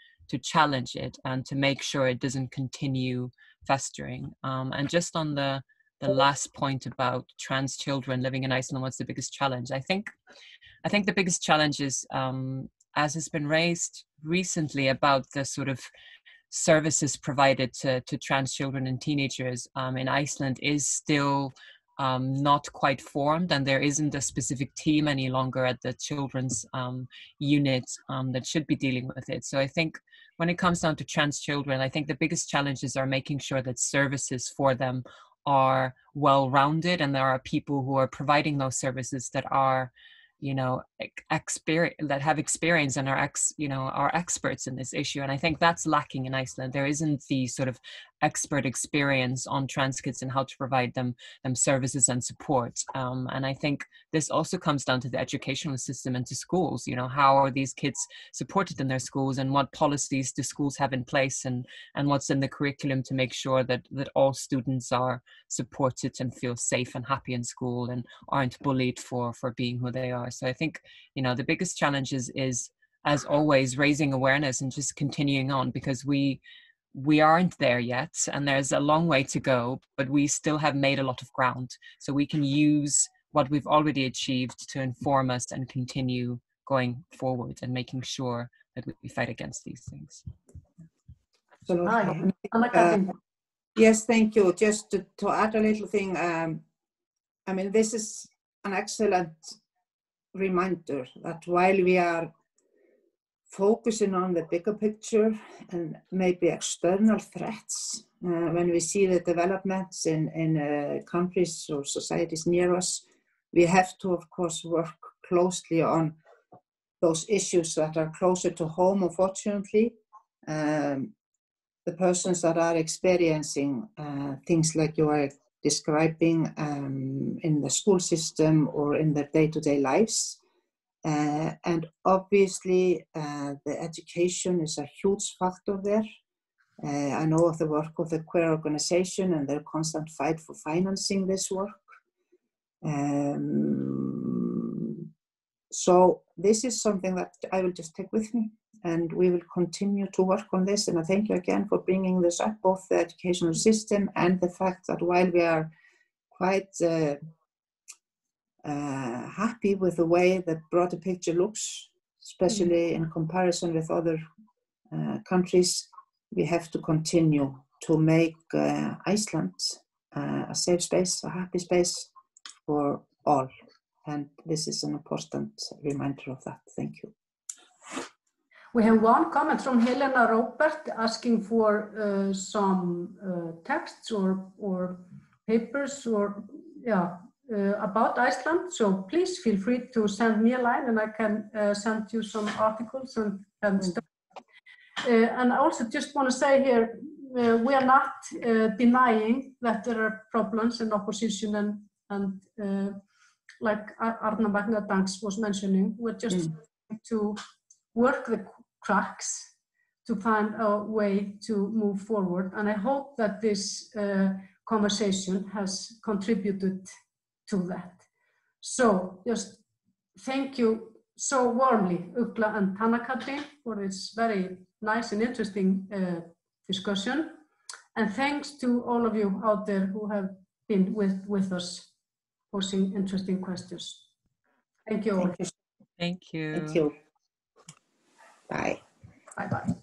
challenge it and to make sure it doesn't continue festering. And just on the last point about trans children living in Iceland, what's the biggest challenge? I think the biggest challenge is, as has been raised recently, about the sort of services provided to trans children and teenagers in Iceland is still not quite formed, and there isn't a specific team any longer at the children's unit that should be dealing with it. So I think when it comes down to trans children, I think the biggest challenges are making sure that services for them are well-rounded, and there are people who are providing those services that are, you know, that have experience and are experts in this issue. And I think that's lacking in Iceland. There isn't the sort of expert experience on trans kids and how to provide them services and support. And I think this also comes down to the educational system and to schools. You know, how are these kids supported in their schools, and what policies do schools have in place, and what's in the curriculum to make sure that all students are supported and feel safe and happy in school and aren't bullied for being who they are. So I think, you know, the biggest challenge is, as always, raising awareness and just continuing on, because we aren't there yet, and there's a long way to go, but we still have made a lot of ground. So we can use what we've already achieved to inform us and continue going forward and making sure that we fight against these things. Absolutely. Yes, thank you. Just to add a little thing, I mean, this is an excellent reminder that while we are focusing on the bigger picture and maybe external threats. When we see the developments in countries or societies near us, we have to, of course, work closely on those issues that are closer to home, unfortunately. The persons that are experiencing things like you are describing in the school system or in their day-to-day lives. And obviously, the education is a huge factor there. I know of the work of the queer organization and their constant fight for financing this work. So this is something that I will just take with me, and we will continue to work on this. And I thank you again for bringing this up, both the educational system and the fact that while we are quite happy with the way the broader picture looks, especially in comparison with other countries, we have to continue to make Iceland a safe space, a happy space for all. And this is an important reminder of that. Thank you. We have one comment from Helena Robert asking for some texts or papers or about Iceland. So please feel free to send me a line and I can send you some articles and stuff. And I also just want to say here, we are not denying that there are problems and opposition and like Arna Magnadangs was mentioning, we're just trying to work the cracks to find a way to move forward. And I hope that this conversation has contributed to that. So just thank you so warmly, Ugla and Hanna Katrín, for this very nice and interesting discussion. And thanks to all of you out there who have been with us, posing interesting questions. Thank you all. Thank you. Thank you. Thank you. Bye. Bye-bye.